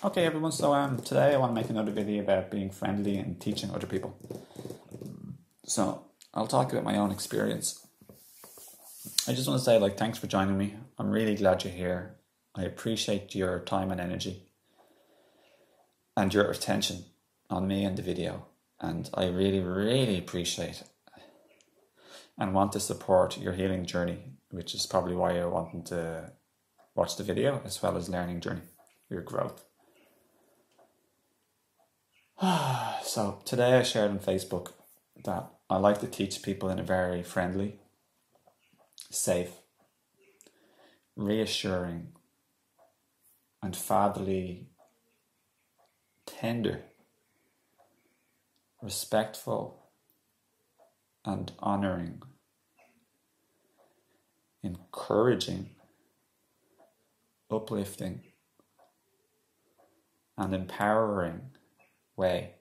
Okay, everyone. So today I want to make another video about being friendly and teaching other people. So I'll talk about my own experience. I just want to say, thanks for joining me. I'm really glad you're here. I appreciate your time and energy and your attention on me and the video. And I really, really appreciate and want to support your healing journey, which is probably why you're wanting to watch the video as well as learning journey, your growth. So today I shared on Facebook that I like to teach people in a very friendly, safe, reassuring, and fatherly, tender, respectful, and honouring, encouraging, uplifting, and empowering way.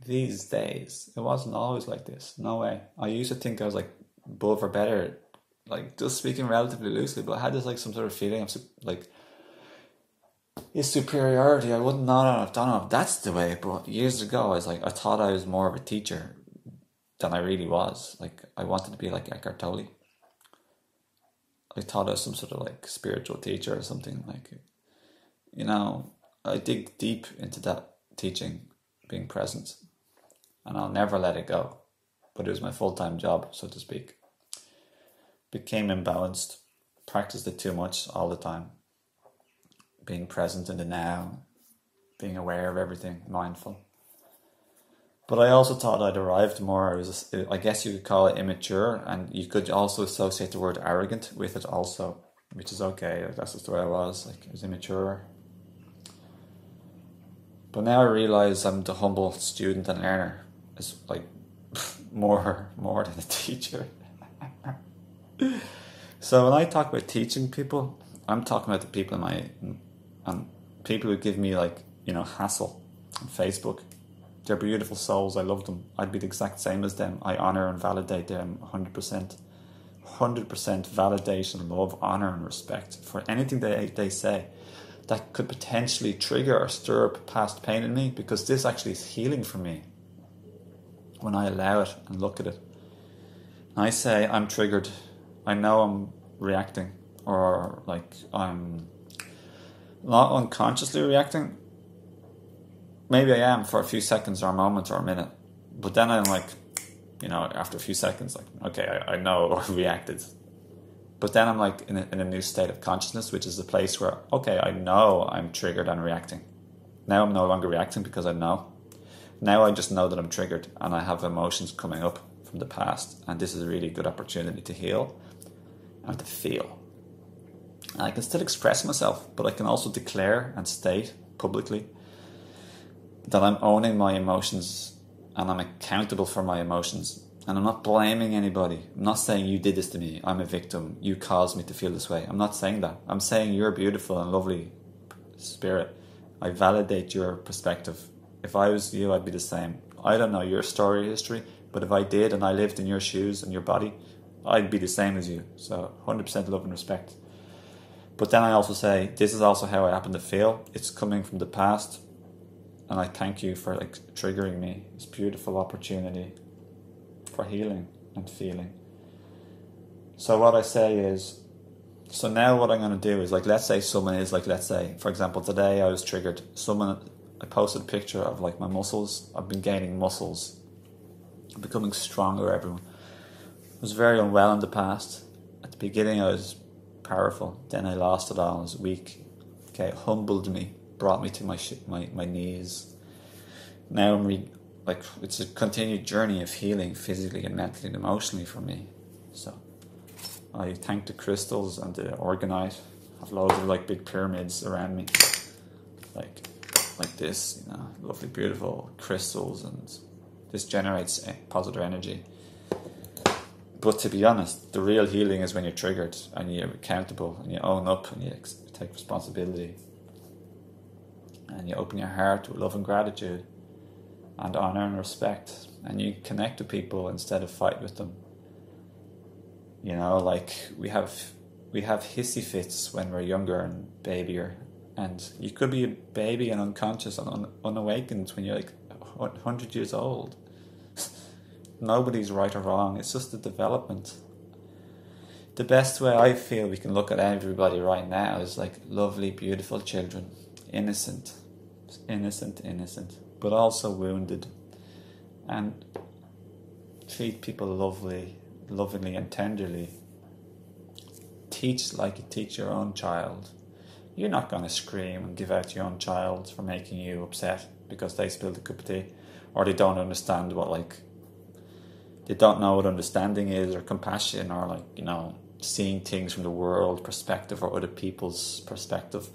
These days, it wasn't always like this. No way. I used to think I was above or better, just speaking relatively loosely, but I had this some sort of feeling of his superiority. I wouldn't know. I don't know if that's the way, but years ago, I thought I was more of a teacher than I really was. I wanted to be like Eckhart Tolle. I thought I was some sort of spiritual teacher or something. I dig deep into that teaching, being present, and I'll never let it go. But it was my full-time job, so to speak. Became imbalanced, practiced it too much all the time. Being present in the now, being aware of everything, mindful. But I also thought I'd arrived more. I guess you could call it immature, and you could also associate the word arrogant with it also, which is okay. That's just the way I was. I was immature. But now I realise I'm the humble student and learner. It's more than a teacher. So when I talk about teaching people, I'm talking about the people and people who give me hassle on Facebook. They're beautiful souls. I love them. I'd be the exact same as them. I honour and validate them 100%. 100% validation, love, honour and respect for anything they say that could potentially trigger or stir up past pain in me, because this actually is healing for me when I allow it and look at it. I say I'm triggered. I know I'm reacting, or I'm not unconsciously reacting. Maybe I am for a few seconds or a moment or a minute, but then I'm after a few seconds, okay, I know I reacted. But then I'm in a new state of consciousness, which is the place where, okay, I know I'm triggered and reacting. Now I'm no longer reacting because I know. Now I just know that I'm triggered and I have emotions coming up from the past. And this is a really good opportunity to heal and to feel. And I can still express myself, but I can also declare and state publicly that I'm owning my emotions and I'm accountable for my emotions. And I'm not blaming anybody. I'm not saying you did this to me. I'm a victim. You caused me to feel this way. I'm not saying that. I'm saying you're a beautiful and lovely spirit. I validate your perspective. If I was you, I'd be the same. I don't know your story history, but if I did and I lived in your shoes and your body, I'd be the same as you. So 100% love and respect. But then I also say, this is also how I happen to feel. It's coming from the past. And I thank you for triggering me. This beautiful opportunity for healing and feeling. So what I say is, so now what I'm going to do is let's say someone is let's say, for example, today I was triggered. I posted a picture of my muscles. I've been gaining muscles. I'm becoming stronger, everyone. I was very unwell in the past. At the beginning I was powerful. Then I lost it all. I was weak. Okay, it humbled me. Brought me to my knees. Now I'm it's a continued journey of healing physically and mentally and emotionally for me. So I thank the crystals and the organite. I have loads of big pyramids around me, like this, lovely, beautiful crystals, and this generates positive energy. But to be honest, the real healing is when you're triggered and you're accountable and you own up and you take responsibility. And you open your heart with love and gratitude and honour and respect, and you connect to people instead of fight with them. We have hissy fits when we're younger and babyer, And you could be a baby and unconscious and unawakened when you're like 100 years old. Nobody's right or wrong. It's just a development. The best way I feel we can look at everybody right now is like lovely, beautiful children. Innocent, but also wounded. And treat people lovingly and tenderly. Teach like you teach your own child. You're not going to scream and give out your own child for making you upset because they spilled a cup of tea, or they don't understand they don't know what understanding is, or compassion, or seeing things from the world perspective or other people's perspective.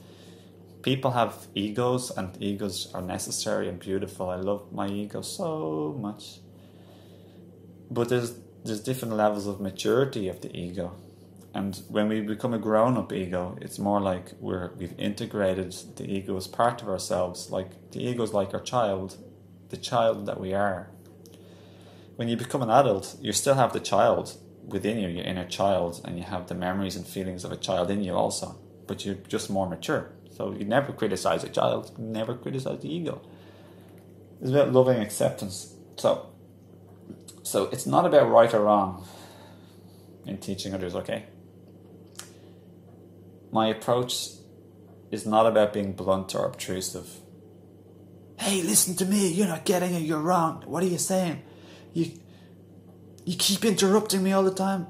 People have egos, and egos are necessary and beautiful. I love my ego so much. But there's different levels of maturity of the ego. And when we become a grown-up ego, it's more like we've integrated the ego as part of ourselves. Like the ego is like our child, the child that we are. When you become an adult, you still have the child within you, your inner child, and you have the memories and feelings of a child in you also. But you're just more mature. So you never criticize a child, never criticize the ego. It's about loving acceptance. So it's not about right or wrong in teaching others, okay? My approach is not about being blunt or obtrusive. Hey, listen to me, you're not getting it, you're wrong. What are you saying? You keep interrupting me all the time.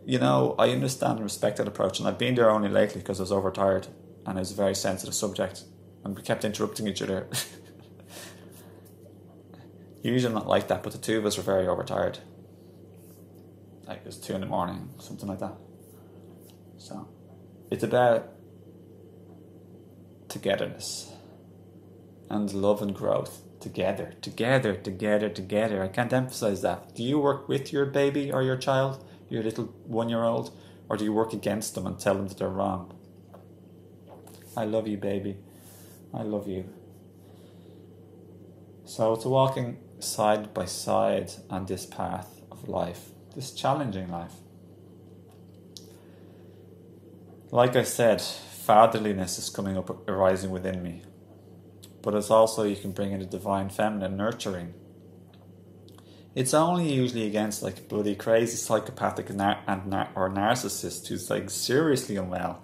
I understand and respect that approach, and I've been there only lately because I was overtired and it was a very sensitive subject and we kept interrupting each other. Usually not like that, but the two of us were very overtired. Like it was 2 a.m, something like that. So it's about togetherness and love and growth. Together. I can't emphasize that. Do you work with your baby or your child, your little 1-year-old, or do you work against them and tell them that they're wrong? I love you, baby. I love you. So it's walking side by side on this path of life, this challenging life. Like I said, fatherliness is arising within me. But it's also, you can bring in the divine feminine, nurturing. It's only usually against bloody crazy psychopathic or narcissist who's seriously unwell,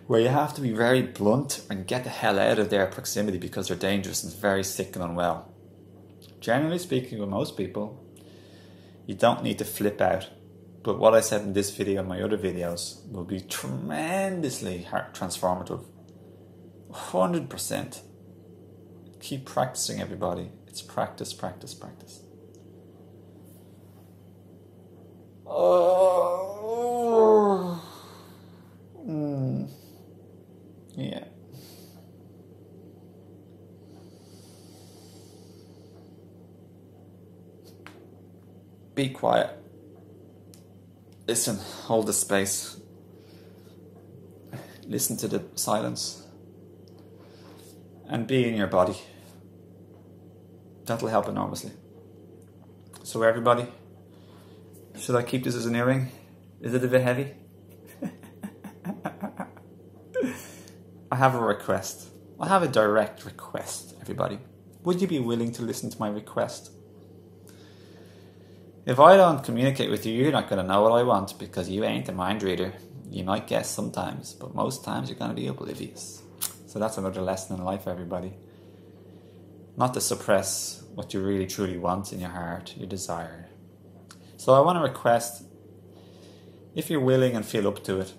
where you have to be very blunt and get the hell out of their proximity because they're dangerous and very sick and unwell. Generally speaking, with most people, you don't need to flip out. But what I said in this video and my other videos will be tremendously transformative. 100%. Keep practicing, everybody. It's practice. Yeah. Be quiet. Listen, hold the space. Listen to the silence. And be in your body. That'll help enormously. So everybody, should I keep this as an earring? Is it a bit heavy? I have a request. I have a direct request, everybody. Would you be willing to listen to my request? If I don't communicate with you, you're not going to know what I want because you ain't a mind reader. You might guess sometimes, but most times you're going to be oblivious. So that's another lesson in life, everybody. Not to suppress what you really truly want in your heart, your desire. So I want to request, if you're willing and feel up to it,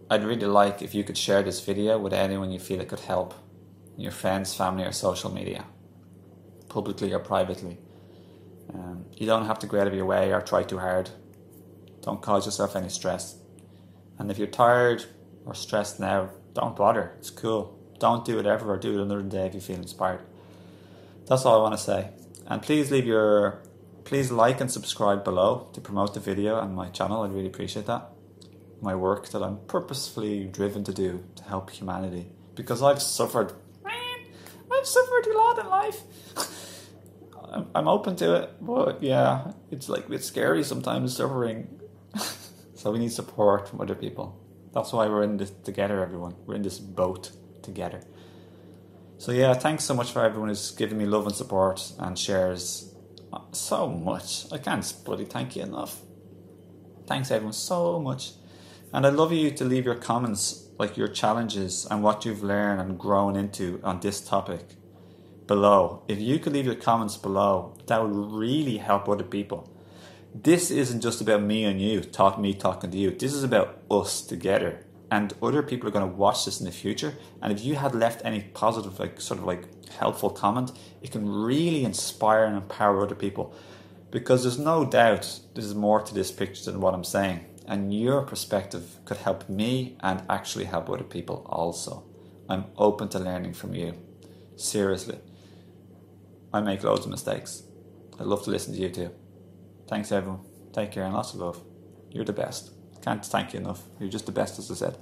I'd really like if you could share this video with anyone you feel it could help. Your friends, family or social media. Publicly or privately. You don't have to go out of your way or try too hard. Don't cause yourself any stress. And if you're tired or stressed now, don't bother. It's cool. Don't do it ever, or do it another day if you feel inspired. That's all I want to say. And please like and subscribe below to promote the video and my channel. I'd really appreciate that. My work that I'm purposefully driven to do to help humanity. Because I've suffered. I've suffered a lot in life. I'm open to it, but yeah, it's a bit scary sometimes, suffering. So we need support from other people. That's why we're in this together, everyone. We're in this boat together. So yeah, thanks so much for everyone who's given me love and support and shares so much. I can't bloody thank you enough. Thanks everyone so much. And I'd love you to leave your comments, like your challenges and what you've learned and grown into on this topic below. If you could leave your comments below, that would really help other people. This isn't just about me and you, talking to you. This is about us together. And other people are going to watch this in the future. And if you had left any positive, helpful comment, it can really inspire and empower other people. Because there's no doubt there's more to this picture than what I'm saying. And your perspective could help me and actually help other people also. I'm open to learning from you. Seriously. I make loads of mistakes. I'd love to listen to you too. Thanks everyone. Take care and lots of love. You're the best. Can't thank you enough. You're just the best, as I said.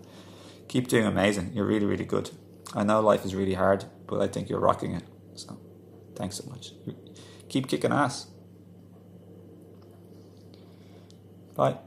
Keep doing amazing. You're really, really good. I know life is really hard, but I think you're rocking it. So, thanks so much. Keep kicking ass. Bye.